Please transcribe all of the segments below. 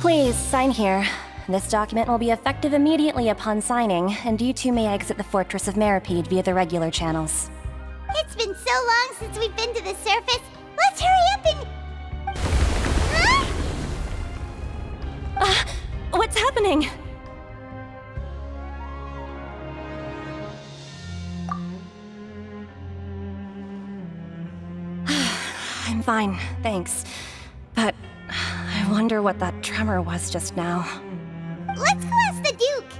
Please, sign here. This document will be effective immediately upon signing, and you two may exit the Fortress of Meripede via the regular channels. It's been so long since we've been to the surface. Let's hurry up and... Huh? What's happening? I'm fine, thanks. But I wonder what that tremor was just now. Let's go ask the Duke.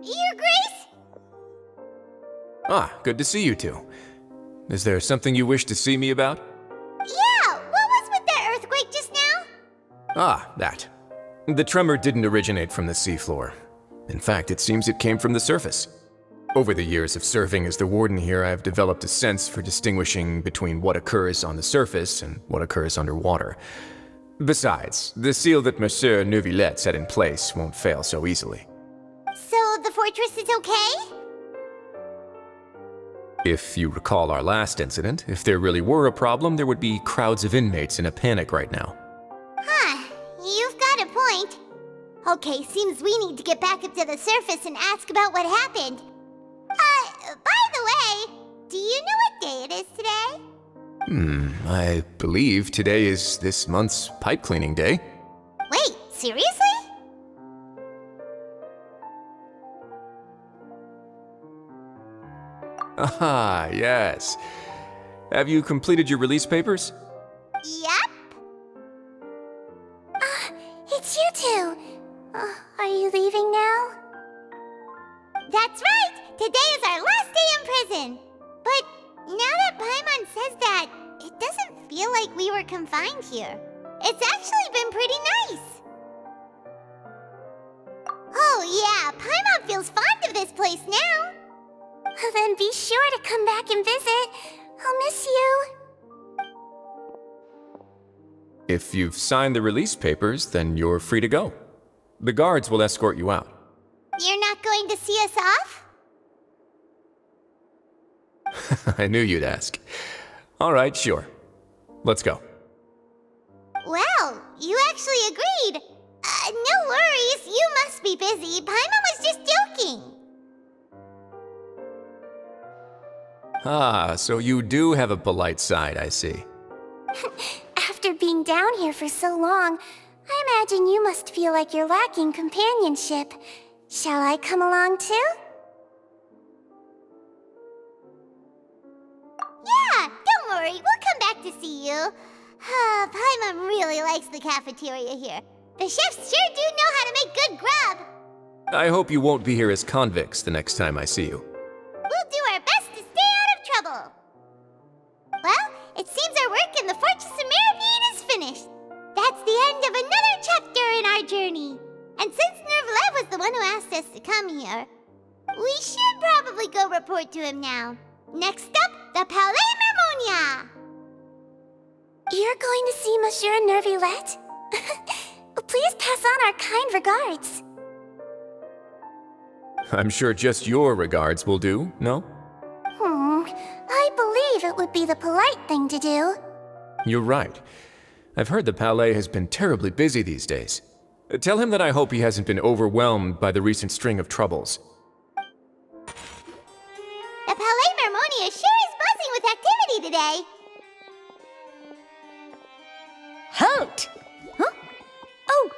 Your Grace? Ah, good to see you two. Is there something you wish to see me about? Yeah, what was with that earthquake just now? Ah, that. The tremor didn't originate from the seafloor. In fact, it seems it came from the surface. Over the years of serving as the warden here, I've developed a sense for distinguishing between what occurs on the surface and what occurs underwater. Besides, the seal that Monsieur Neuvillette set in place won't fail so easily. So the fortress is okay? If you recall our last incident, if there really were a problem, there would be crowds of inmates in a panic right now. Huh, you've got a point. Okay, seems we need to get back up to the surface and ask about what happened. By the way, do you know what day it is today? I believe today is this month's pipe cleaning day. Wait, seriously? Ah, yes. Have you completed your release papers? Yep. It's you two. Are you leaving now? That's right! Today is our last day in prison! But now that Paimon says that, it doesn't feel like we were confined here. It's actually been pretty nice! Oh yeah, Paimon feels fond of this place now! Then be sure to come back and visit. I'll miss you. If you've signed the release papers, then you're free to go. The guards will escort you out. You're not going to see us off? I knew you'd ask. All right, sure. Let's go. Well, you actually agreed. No worries, you must be busy. Paimon was just joking. Ah, so you do have a polite side, I see. After being down here for so long, I imagine you must feel like you're lacking companionship. Shall I come along too? Yeah, don't worry, we'll come back to see you. Paimon really likes the cafeteria here. The chefs sure do know how to make good grub. I hope you won't be here as convicts the next time I see you. We'll do our best to stay out of trouble. Well, it seems our work in the Fortress of Meripede is finished. That's the end of another chapter in our journey. And since Neuvillette was the one who asked us to come here, we should probably go report to him now. Next up, the Palais Mermonia! You're going to see Monsieur Neuvillette? Please pass on our kind regards. I'm sure just your regards will do, no? I believe it would be the polite thing to do. You're right. I've heard the Palais has been terribly busy these days. Tell him that I hope he hasn't been overwhelmed by the recent string of troubles. The Palais Mermonia sure is buzzing with activity today. Halt! Huh? Oh,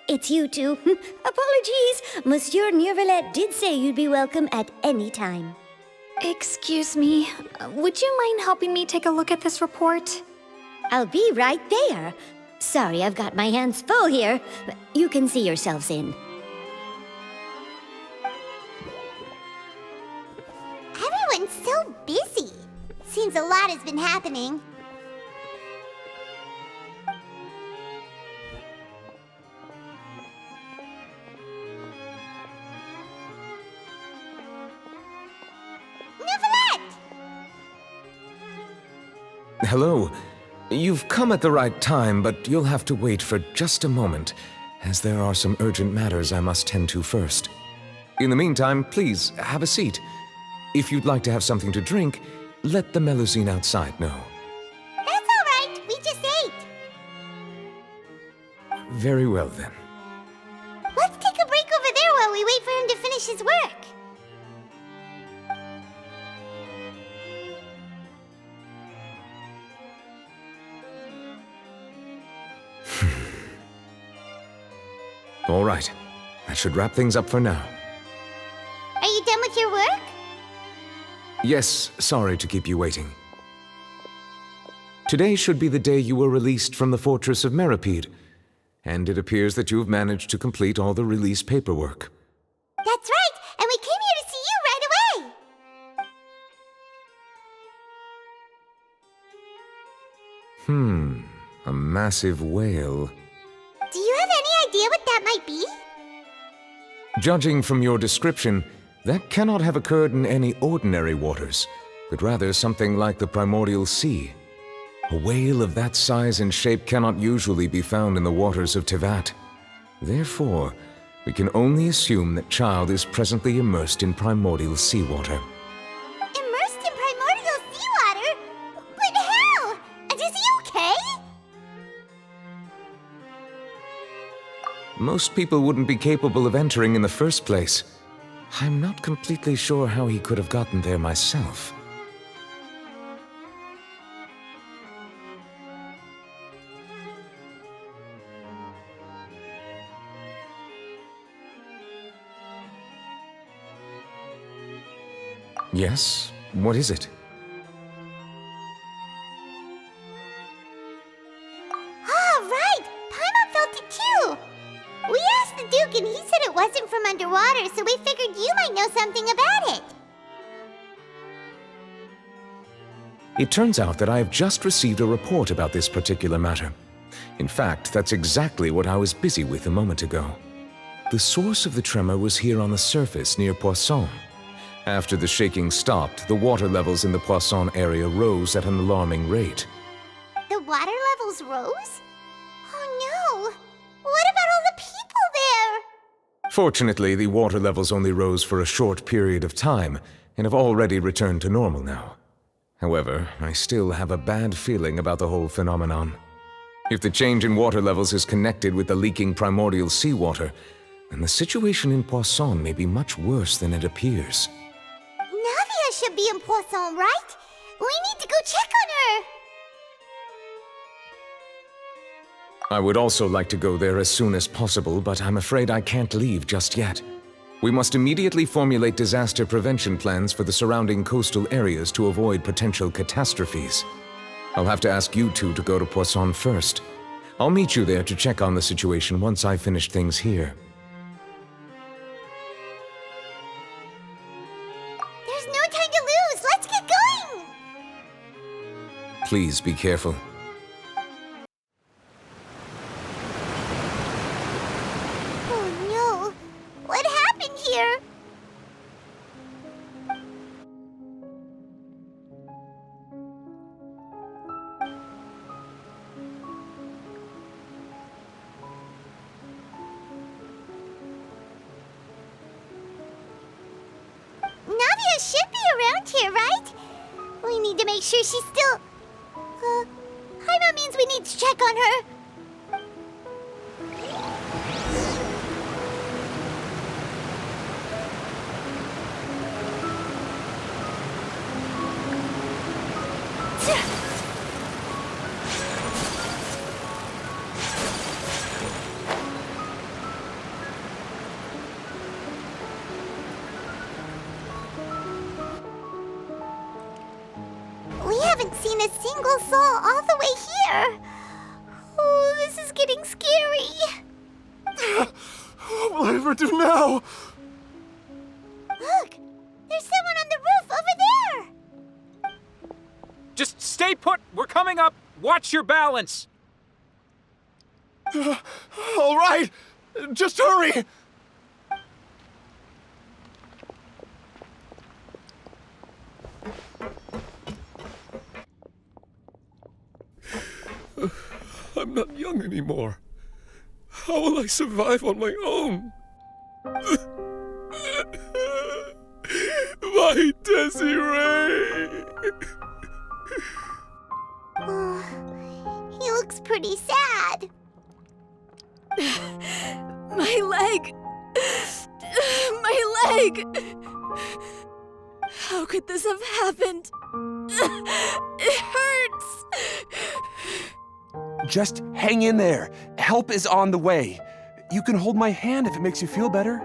it's you two. Apologies. Monsieur Neuvillette did say you'd be welcome at any time. Excuse me, would you mind helping me take a look at this report? I'll be right there. Sorry, I've got my hands full here. You can see yourselves in. Everyone's so busy. Seems a lot has been happening. Neuvillette! Hello. You've come at the right time, but you'll have to wait for just a moment, as there are some urgent matters I must tend to first. In the meantime, please, have a seat. If you'd like to have something to drink, let the Melusine outside know. That's all right. We just ate. Very well then. Let's take a break over there while we wait for him to finish his work. All right. That should wrap things up for now. Are you done with your work? Yes, sorry to keep you waiting. Today should be the day you were released from the Fortress of Meripede, and it appears that you have managed to complete all the release paperwork. That's right, and we came here to see you right away. A massive whale. Do you have any idea what that might be? Judging from your description, that cannot have occurred in any ordinary waters, but rather something like the primordial sea. A whale of that size and shape cannot usually be found in the waters of Tevat. Therefore, we can only assume that Child is presently immersed in primordial seawater. Immersed in primordial seawater? But how? And is he okay? Most people wouldn't be capable of entering in the first place. I'm not completely sure how he could have gotten there myself. Yes? What is it? Ah, right! Paimon felt it too! We asked the Duke and he said it wasn't from underwater, so we figured you might know something about it. It turns out that I have just received a report about this particular matter. In fact, that's exactly what I was busy with a moment ago. The source of the tremor was here on the surface near Poisson. After the shaking stopped, the water levels in the Poisson area rose at an alarming rate. The water levels rose? Oh no! What about all the people there? Fortunately, the water levels only rose for a short period of time and have already returned to normal now. However, I still have a bad feeling about the whole phenomenon. If the change in water levels is connected with the leaking primordial seawater, then the situation in Poisson may be much worse than it appears. Navia should be in Poisson, right? We need to go check on her! I would also like to go there as soon as possible, but I'm afraid I can't leave just yet. We must immediately formulate disaster prevention plans for the surrounding coastal areas to avoid potential catastrophes. I'll have to ask you two to go to Poisson first. I'll meet you there to check on the situation once I finish things here. There's no time to lose! Let's get going! Please be careful. Oh no! What happened here? Navia should be around here, right? We need to make sure she's still... Paimon means we need to check on her. We haven't seen a single soul all the way here. Oh, this is getting scary. What will I ever do now? Look, there's someone on the roof over there. Just stay put! We're coming up! Watch your balance! All right, just hurry! I'm not young anymore. How will I survive on my own? My Desiree! He looks pretty sad. leg! My leg! How could this have happened? It hurts! Just hang in there. Help is on the way. You can hold my hand if it makes you feel better.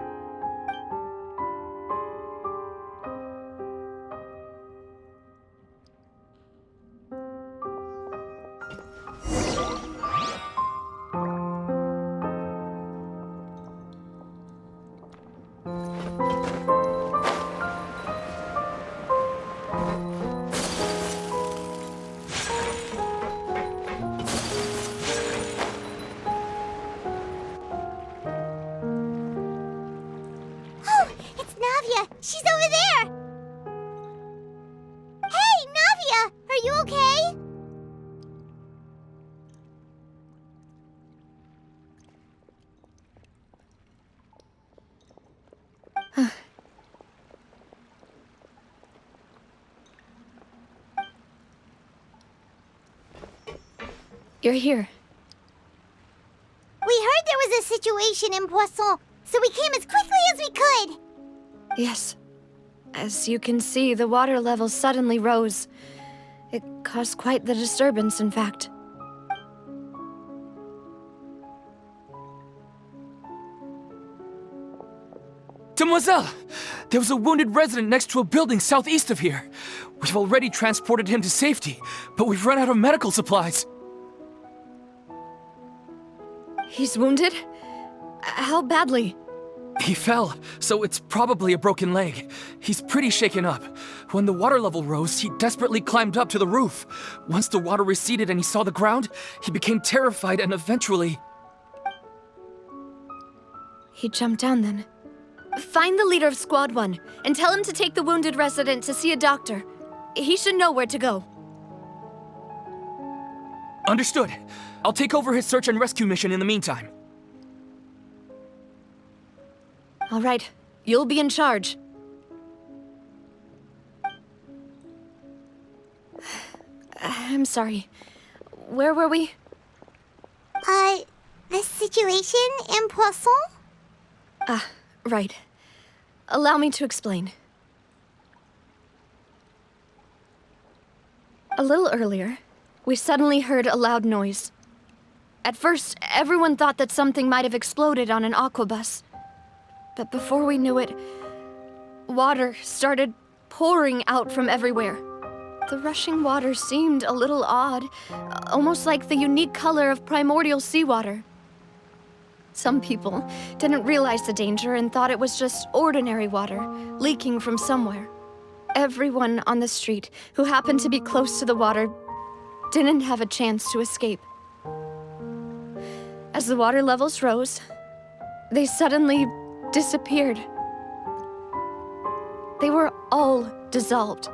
She's over there! Hey, Navia! Are you okay? You're here. We heard there was a situation in Poisson, so we came as quickly as we could. Yes. As you can see, the water level suddenly rose. It caused quite the disturbance, in fact. Demoiselle! There was a wounded resident next to a building southeast of here. We've already transported him to safety, but we've run out of medical supplies. He's wounded? How badly? He fell, so it's probably a broken leg. He's pretty shaken up. When the water level rose, he desperately climbed up to the roof. Once the water receded and he saw the ground, he became terrified and eventually... He jumped down then. Find the leader of Squad 1 and tell him to take the wounded resident to see a doctor. He should know where to go. Understood. I'll take over his search and rescue mission in the meantime. All right, you'll be in charge. I'm sorry. Where were we? The situation in Poisson? Ah, right. Allow me to explain. A little earlier, we suddenly heard a loud noise. At first, everyone thought that something might have exploded on an aquabus. But before we knew it, water started pouring out from everywhere. The rushing water seemed a little odd, almost like the unique color of primordial seawater. Some people didn't realize the danger and thought it was just ordinary water, leaking from somewhere. Everyone on the street who happened to be close to the water didn't have a chance to escape. As the water levels rose, they suddenly disappeared. They were all dissolved.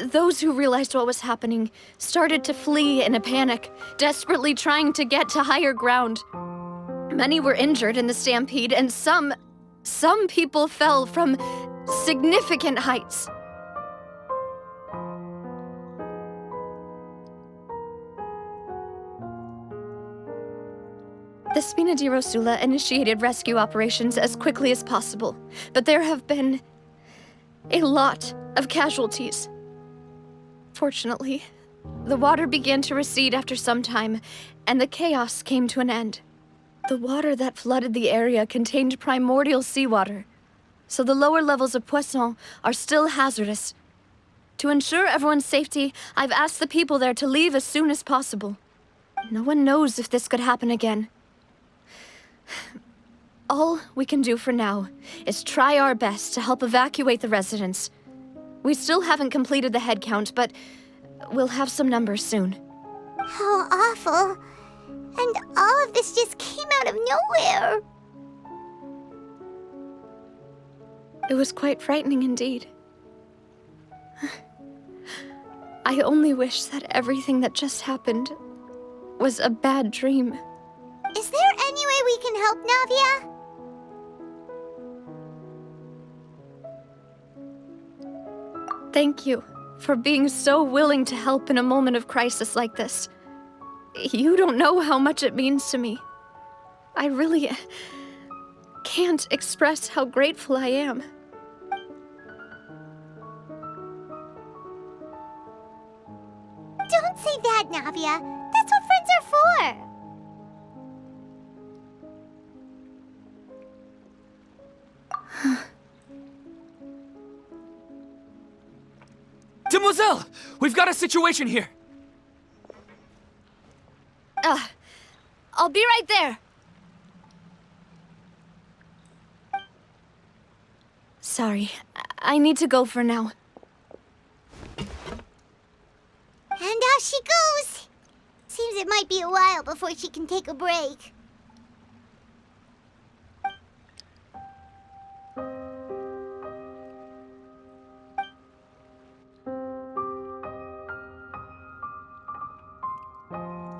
Those who realized what was happening started to flee in a panic, desperately trying to get to higher ground. Many were injured in the stampede, and some people fell from significant heights. The Spina di Rosula initiated rescue operations as quickly as possible, but there have been a lot of casualties. Fortunately, the water began to recede after some time, and the chaos came to an end. The water that flooded the area contained primordial seawater, so the lower levels of Poisson are still hazardous. To ensure everyone's safety, I've asked the people there to leave as soon as possible. No one knows if this could happen again. All we can do for now is try our best to help evacuate the residents. We still haven't completed the head count, but we'll have some numbers soon. How awful. And all of this just came out of nowhere. It was quite frightening indeed. I only wish that everything that just happened was a bad dream. Is there any way we can help, Navia? Thank you for being so willing to help in a moment of crisis like this. You don't know how much it means to me. I really can't express how grateful I am. Don't say that, Navia. That's what friends are for. Demoiselle! We've got a situation here! I'll be right there. Sorry, I need to go for now. And off she goes. Seems it might be a while before she can take a break.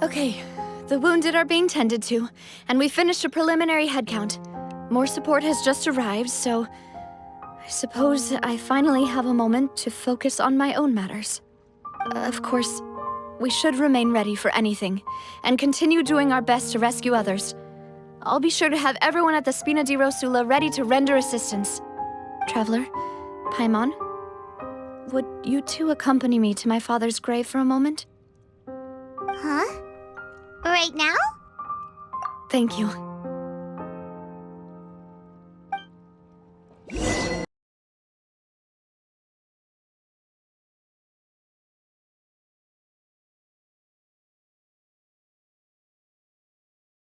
Okay, the wounded are being tended to, and we finished a preliminary head count. More support has just arrived, so I suppose I finally have a moment to focus on my own matters. Of course, we should remain ready for anything, and continue doing our best to rescue others. I'll be sure to have everyone at the Spina di Rosula ready to render assistance. Traveler, Paimon, would you two accompany me to my father's grave for a moment? Huh? Right now? Thank you.